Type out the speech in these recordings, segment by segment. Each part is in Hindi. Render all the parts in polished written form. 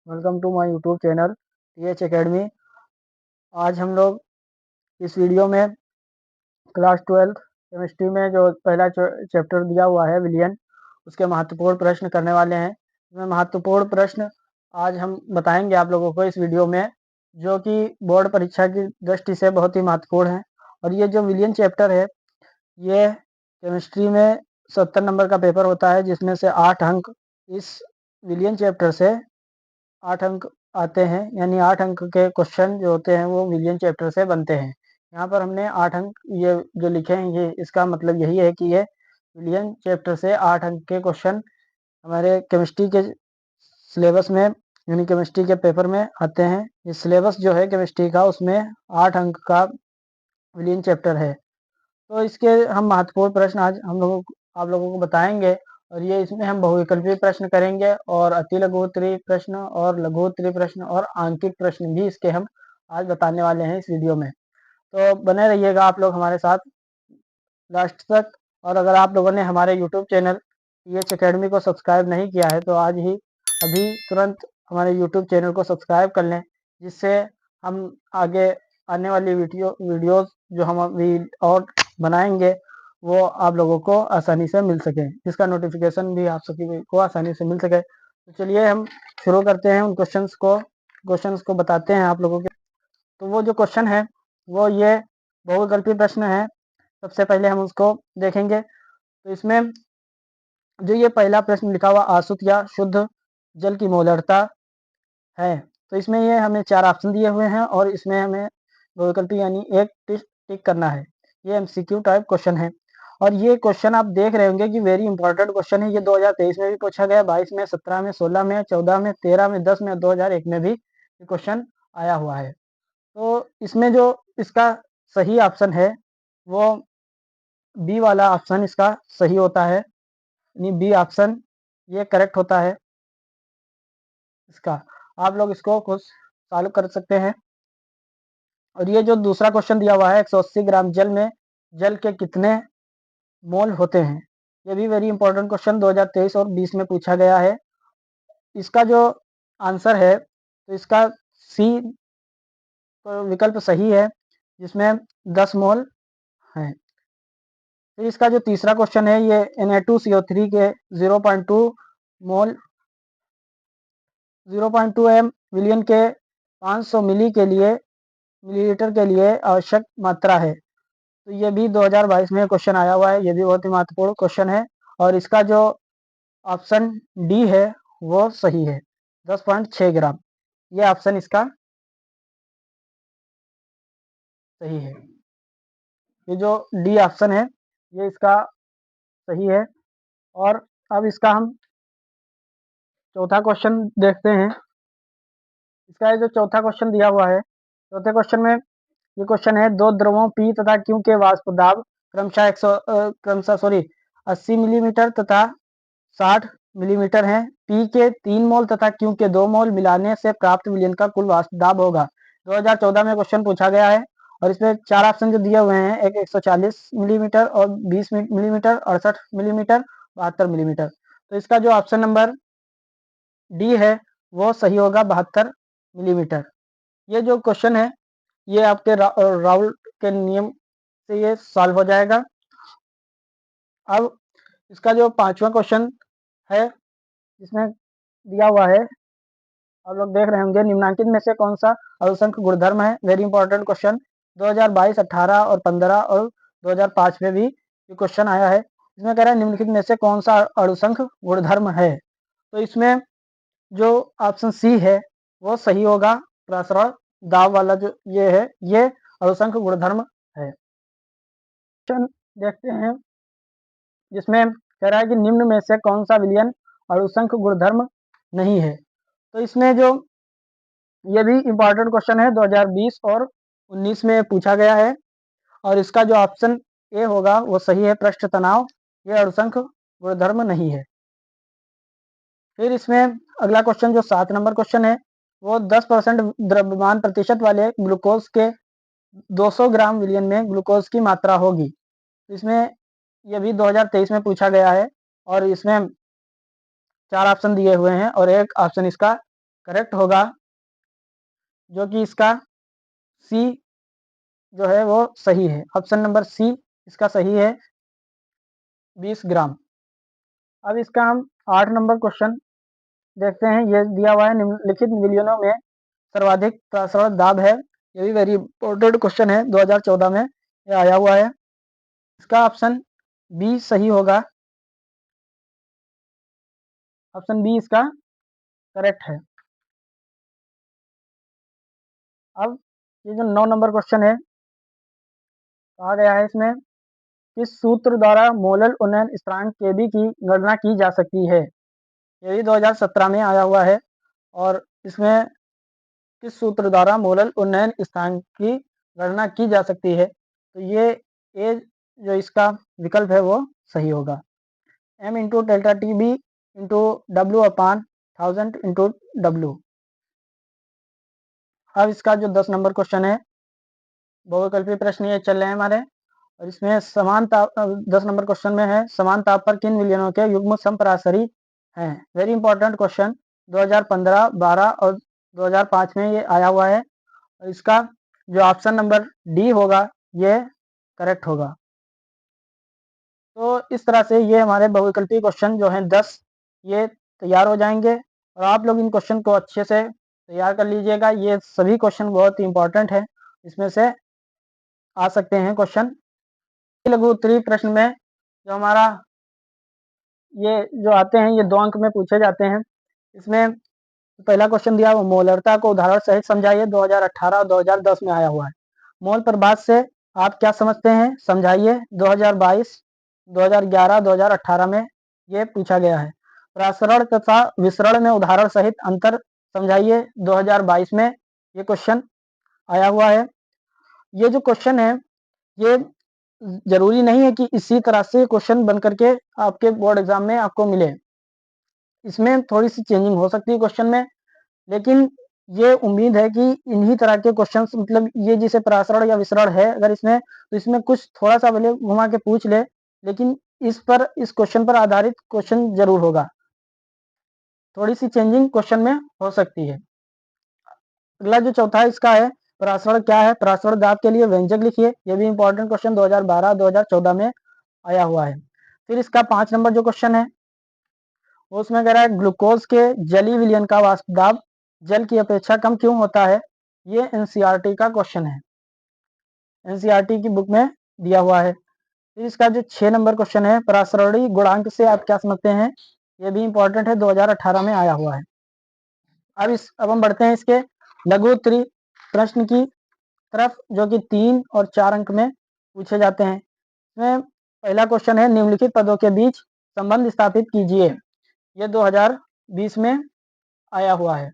Welcome to my YouTube channel TH academy. आज हम लोग इस वीडियो में क्लास 12 केमिस्ट्री में जो पहला चैप्टर दिया हुआ है विलियन, उसके महत्वपूर्ण प्रश्न करने वाले हैं। इसमें महत्वपूर्ण प्रश्न आज हम बताएंगे आप लोगों को इस वीडियो में, जो कि बोर्ड परीक्षा की दृष्टि से बहुत ही महत्वपूर्ण है। और ये जो विलियन चैप्टर है, ये केमिस्ट्री में 70 नंबर का पेपर होता है, जिसमें से 8 अंक इस विलियन चैप्टर से 8 अंक आते हैं, यानी 8 अंक के क्वेश्चन जो होते हैं वो विलियन चैप्टर से बनते हैं। यहाँ पर हमने 8 अंक ये जो लिखे हैं, ये इसका मतलब यही है कि ये विलियन चैप्टर से 8 अंक के क्वेश्चन हमारे केमिस्ट्री के सिलेबस में, यानी केमिस्ट्री के पेपर में आते हैं। ये सिलेबस जो है केमिस्ट्री का, उसमें 8 अंक का विलियन चैप्टर है। तो इसके हम महत्वपूर्ण प्रश्न आज आप लोगों को बताएंगे। और ये इसमें हम बहुविकल्पीय प्रश्न करेंगे, और अति लघु उत्तरीय प्रश्न और लघु उत्तरीय प्रश्न और आंकिक प्रश्न भी इसके हम आज बताने वाले हैं इस वीडियो में। तो बने रहिएगा आप लोग हमारे साथ लास्ट तक। और अगर आप लोगों ने हमारे यूट्यूब चैनल टीएच एकेडमी को सब्सक्राइब नहीं किया है, तो आज ही अभी तुरंत हमारे यूट्यूब चैनल को सब्सक्राइब कर लें, जिससे हम आगे आने वाली वीडियोस जो हम अभी और बनाएंगे, वो आप लोगों को आसानी से मिल सके, जिसका नोटिफिकेशन भी आप सभी को आसानी से मिल सके। तो चलिए हम शुरू करते हैं उन क्वेश्चंस को बताते हैं आप लोगों के। तो वो जो क्वेश्चन है वो ये बहुविकल्पीय प्रश्न है। सबसे पहले हम उसको देखेंगे। तो इसमें जो ये पहला प्रश्न लिखा हुआ आसुत या शुद्ध जल की मोलरता है, तो इसमें ये हमें 4 ऑप्शन दिए हुए हैं, और इसमें हमें बहुविकल्पी यानी एक टिक करना है। ये एमसीक्यू टाइप क्वेश्चन है। और ये क्वेश्चन आप देख रहे होंगे कि वेरी इंपॉर्टेंट क्वेश्चन है। ये 2023 में भी पूछा गया, 22 में, 17 में, 16 में, 14 में, 13 में, 10 में, 2001 में भी ये क्वेश्चन आया हुआ है। तो इसमें जो इसका सही ऑप्शन है वो बी वाला ऑप्शन इसका सही होता है, यानी बी ऑप्शन ये करेक्ट होता है इसका। आप लोग इसको खुद सॉल्व कर सकते हैं। और ये जो दूसरा क्वेश्चन दिया हुआ है, 180 ग्राम जल में जल के कितने मोल होते हैं, ये भी वेरी इंपॉर्टेंट क्वेश्चन 2023 और 20 में पूछा गया है। इसका जो आंसर है, तो इसका सी विकल्प सही है, जिसमें 10 मोल है। फिर इसका जो तीसरा क्वेश्चन है, ये Na2CO3 के 0.2 मोल 0.2 एम विलियन के 500 मिलीलीटर के लिए आवश्यक मात्रा है। तो ये भी 2022 में क्वेश्चन आया हुआ है, ये भी बहुत ही महत्वपूर्ण क्वेश्चन है। और इसका जो ऑप्शन डी है वो सही है, 10.6 ग्राम। ये ऑप्शन इसका सही है। ये जो डी ऑप्शन है ये इसका सही है। और अब इसका हम चौथा क्वेश्चन देखते हैं। इसका ये जो चौथा क्वेश्चन दिया हुआ है, चौथे क्वेश्चन में ये क्वेश्चन है, दो द्रवों पी तथा क्यू के वाष्प दाब क्रमशः 80 मिलीमीटर तथा 60 मिलीमीटर है। पी के 3 मोल तथा क्यू के 2 मोल मिलाने से प्राप्त विलयन का कुल वाष्प दाब होगा। 2014 में क्वेश्चन पूछा गया है। और इसमें 4 ऑप्शन जो दिए हुए हैं, एक 140 मिलीमीटर और 20 मिलीमीटर, 68 मिलीमीटर, 72 मिलीमीटर। तो इसका जो ऑप्शन नंबर डी है वो सही होगा, 72 मिलीमीटर। ये जो क्वेश्चन है ये आपके राउल के नियम से ये सॉल्व हो जाएगा। अब इसका जो पांचवा क्वेश्चन है, इसमें दिया हुआ है, आप लोग देख रहे होंगे, निम्नांकित में से कौन सा अणुसंख गुणधर्म है। वेरी इंपॉर्टेंट क्वेश्चन 2022, 18 और 15 और 2005 में भी ये क्वेश्चन आया है। इसमें कह रहा है निम्नलिखित में से कौन सा अणुसंख गुणधर्म है। तो इसमें जो ऑप्शन सी है वो सही होगा, प्रसरण दाब वाला जो ये है, ये अणुसंख गुणधर्म है। क्वेश्चन देखते हैं, जिसमें कह रहा है कि निम्न में से कौन सा विलयन अणुसंख गुणधर्म नहीं है। तो इसमें जो ये भी इंपॉर्टेंट क्वेश्चन है, 2020 और 19 में पूछा गया है। और इसका जो ऑप्शन ए होगा वो सही है, पृष्ठ तनाव ये अणुसंख गुणधर्म नहीं है। फिर इसमें अगला क्वेश्चन जो 7 नंबर क्वेश्चन है, वो 10% द्रव्यमान प्रतिशत वाले ग्लूकोज के 200 ग्राम विलयन में ग्लूकोज की मात्रा होगी। इसमें ये भी 2023 में पूछा गया है। और इसमें 4 ऑप्शन दिए हुए हैं और एक ऑप्शन इसका करेक्ट होगा, जो कि इसका सी जो है वो सही है। ऑप्शन नंबर सी इसका सही है, 20 ग्राम। अब इसका हम 8 नंबर क्वेश्चन देखते हैं। ये दिया हुआ है निम्नलिखित विलियनों में सर्वाधिक प्रसारण दाब है। ये भी वेरी इंपॉर्टेंट क्वेश्चन है, 2014 में ये आया हुआ है। इसका ऑप्शन बी सही होगा, ऑप्शन बी इसका करेक्ट है। अब ये जो 9 नंबर क्वेश्चन है, कहा गया है इसमें किस सूत्र द्वारा मोलर उन्नयन स्थिरांक केबी की गणना की जा सकती है। ये भी 2017 में आया हुआ है, और इसमें किस सूत्र द्वारा मोलर उन्नयन स्थिरांक की गणना की जा सकती है, तो ये ए जो इसका विकल्प है वो सही होगा, m into delta t b into डब्ल्यू अपान 1000 इंटू डब्ल्यू। अब इसका जो 10 नंबर क्वेश्चन है, बहुविकल्पीय प्रश्न ये चल रहे हैं हमारे, और इसमें समान ताप 10 नंबर क्वेश्चन में है समान ताप पर किन विलयनों के युग्म समपराशरी हैं। वेरी इंपॉर्टेंट क्वेश्चन, 2015, 12 और 2005 में ये आया हुआ है, और इसका जो ऑप्शन नंबर डी होगा ये करेक्ट होगा। तो इस तरह से ये हमारे बहुविकल्पीय क्वेश्चन जो हैं 10 ये तैयार हो जाएंगे, और आप लोग इन क्वेश्चन को अच्छे से तैयार कर लीजिएगा। ये सभी क्वेश्चन बहुत ही इंपॉर्टेंट है, इसमें से आ सकते हैं क्वेश्चन। लघु उत्तरीय प्रश्न में जो हमारा ये जो आते हैं ये 2 अंक में पूछे जाते हैं। इसमें पहला क्वेश्चन दिया वो मोलरता को उदाहरण सहित समझाइए, 2018 और 2010 में आया हुआ है। मोल प्रवाद से आप क्या समझते हैं, समझाइए, 2022, 2011, 2018 में ये पूछा गया है। प्रसरण तथा विसरण में उदाहरण सहित अंतर समझाइए, 2022 में ये क्वेश्चन आया हुआ है। ये जो क्वेश्चन है ये जरूरी नहीं है कि इसी तरह से क्वेश्चन बन करके आपके बोर्ड एग्जाम में आपको मिले, इसमें थोड़ी सी चेंजिंग हो सकती है क्वेश्चन में, लेकिन ये उम्मीद है कि इन्हीं तरह के क्वेश्चन, मतलब ये जिसे प्रसरण या विसरण है अगर इसमें, तो इसमें कुछ थोड़ा सा भले घुमा के पूछ ले, लेकिन इस क्वेश्चन पर आधारित क्वेश्चन जरूर होगा। थोड़ी सी चेंजिंग क्वेश्चन में हो सकती है। अगला जो चौथा है इसका है प्रसरण क्या है, प्रसरण दाब के लिए व्यंजक लिखिए। यह भी इंपॉर्टेंट क्वेश्चन 2012, 2014 में आया हुआ है। फिर इसका 5 नंबर जो क्वेश्चन है उसमें कह रहा है ग्लूकोज के जलीय विलयन का वाष्प दाब जल की अपेक्षा कम क्यों होता है। ये एनसीईआरटी का क्वेश्चन है, एनसीईआरटी की बुक में दिया हुआ है। फिर इसका जो 6 नंबर क्वेश्चन है प्रसरणी गुणांक से आप क्या समझते हैं, ये भी इंपॉर्टेंट है, 2018 में आया हुआ है। अब हम बढ़ते हैं इसके लघु उत्तरीय प्रश्न की तरफ, जो कि 3 और 4 अंक में पूछे जाते हैं। इसमें पहला क्वेश्चन है निम्नलिखित पदों के बीच संबंध स्थापित कीजिए। ये 2020 में आया हुआ है।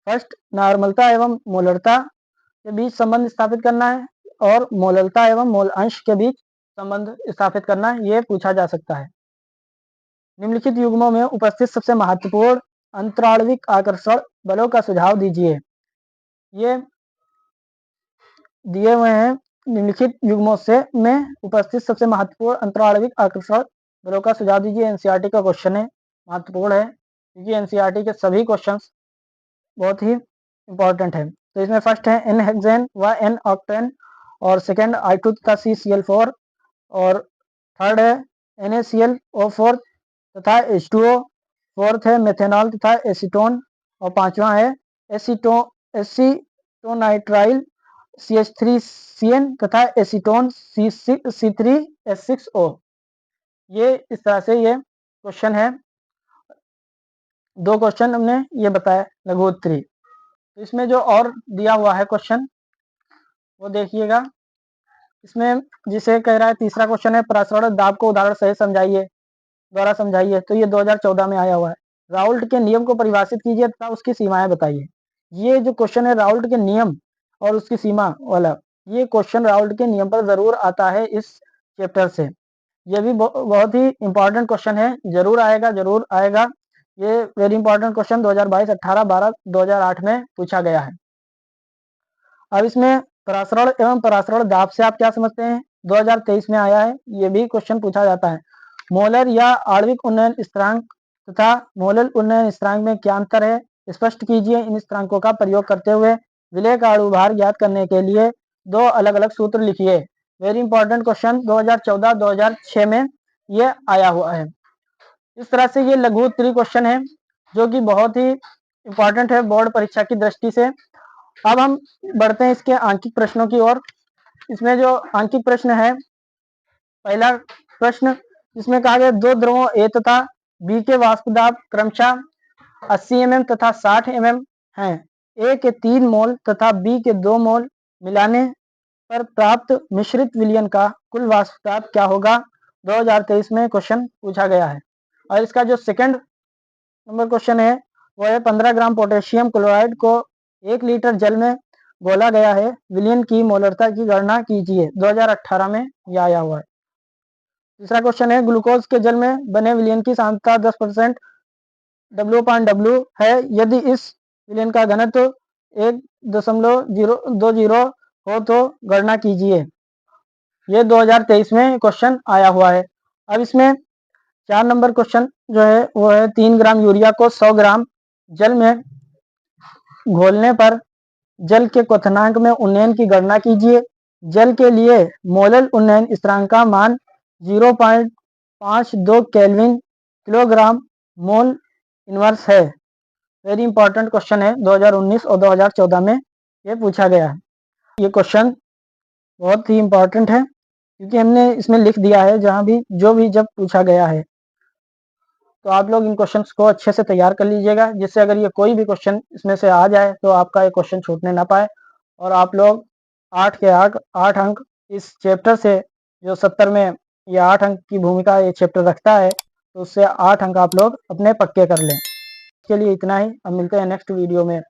फर्स्ट, नॉर्मलता एवं मोलरता के बीच संबंध स्थापित करना है, और मोलरता एवं मोल अंश के बीच संबंध स्थापित करना, ये पूछा जा सकता है। निम्नलिखित युग्मों में उपस्थित सबसे महत्वपूर्ण अंतराणविक आकर्षण बलों का सुझाव दीजिए। ये दिए हुए हैं निम्नलिखित युग्मों से में उपस्थित सबसे महत्वपूर्ण अंतराणविक आकर्षण बलों का सुझाव दीजिए। एनसीईआरटी का क्वेश्चन है, महत्वपूर्ण है, क्योंकि एनसीईआरटी के सभी क्वेश्चंस बहुत ही इंपॉर्टेंट है। तो इसमें फर्स्ट है एन हेक्सेन व एन ऑक्टेन, और सेकंड I2 तथा CCl4, और थर्ड है NaClO4 तथा H2O, फोर्थ है मेथेनॉल तथा एसीटोन, और पांचवा है एसीटोनाइट्राइल CH3CN तथा एसीटोन C3H6O। ये इस तरह से ये क्वेश्चन है। 2 क्वेश्चन हमने ये बताया लघु उत्तरीय। तो इसमें जो और दिया हुआ है क्वेश्चन वो देखिएगा। इसमें जिसे कह रहा है तीसरा क्वेश्चन है प्रसरण दाब को उदाहरण सहित समझाइए, द्वारा समझाइए, तो ये 2014 में आया हुआ है। राउल्ट के नियम को परिभाषित कीजिए तथा उसकी सीमाएं बताइए। ये जो क्वेश्चन है राउल्ट के नियम और उसकी सीमा वाला, ये क्वेश्चन राउल्ट के नियम पर जरूर आता है इस चैप्टर से। ये भी बहुत ही इंपॉर्टेंट क्वेश्चन है, जरूर आएगा, जरूर आएगा। ये वेरी इंपॉर्टेंट क्वेश्चन 2022, 18, 12, 2008 में पूछा गया है। अब इसमें प्रसरण एवं प्रसरण दाब से आप क्या समझते हैं, 2023 में आया है, ये भी क्वेश्चन पूछा जाता है। मोलर या आणविक उन्नयन स्थिरांक तथा मोलल उन्नयन स्थिरांक में क्या अंतर है, स्पष्ट कीजिए। इन स्थिरांकों का प्रयोग करते हुए विलेय का अणुभार ज्ञात करने के लिए दो अलग अलग सूत्र लिखिए। वेरी इंपॉर्टेंट क्वेश्चन 2014-2006 में ये आया हुआ है। इस तरह से ये लघु उत्तरीय क्वेश्चन है जो कि बहुत ही इंपॉर्टेंट है बोर्ड परीक्षा की दृष्टि से। अब हम बढ़ते हैं इसके आंकिक प्रश्नों की ओर। इसमें जो आंकिक प्रश्न है, पहला प्रश्न इसमें कहा गया दो द्रवों ए तथा बी के वाष्प दाब क्रमशः 80 mm तथा 60 mm हैं। ए के 3 मोल तथा बी के 2 मोल मिलाने पर प्राप्त मिश्रित विलयन का कुल वाष्प दाब क्या होगा, 2023 में क्वेश्चन पूछा गया है। और इसका जो सेकंड नंबर क्वेश्चन है वो है 15 ग्राम पोटेशियम क्लोराइड को 1 लीटर जल में घोला गया है, विलयन की मोलरता की गणना कीजिए। 2018 में यह आया हुआ है। तीसरा क्वेश्चन है ग्लूकोज के जल में बने विलयन की सांद्रता 10% W/W है, यदि इस विलयन का घनत्व 1.020 हो तो गणना कीजिए। ये 2023 में क्वेश्चन आया हुआ है। अब इसमें 4 नंबर क्वेश्चन जो है वो है 3 ग्राम यूरिया को 100 ग्राम जल में घोलने पर जल के क्वथनांक में उन्नयन की गणना कीजिए। जल के लिए मोलल उन्नयन स्थिरांक का मान 0.52 केल्विन किलोग्राम मोल इनवर्स है। वेरी इंपॉर्टेंट क्वेश्चन है, 2019 और 2014 में ये पूछा गया है। ये क्वेश्चन बहुत ही इंपॉर्टेंट है क्योंकि हमने इसमें लिख दिया है जहाँ भी जो भी जब पूछा गया है। तो आप लोग इन क्वेश्चंस को अच्छे से तैयार कर लीजिएगा, जिससे अगर ये कोई भी क्वेश्चन इसमें से आ जाए तो आपका ये क्वेश्चन छूटने ना पाए और आप लोग 8 के 8 अंक इस चैप्टर से, जो 70 में ये 8 अंक की भूमिका ये चैप्टर रखता है, तो उससे 8 अंक आप लोग अपने पक्के कर लें। इसके लिए इतना ही। अब मिलते हैं नेक्स्ट वीडियो में।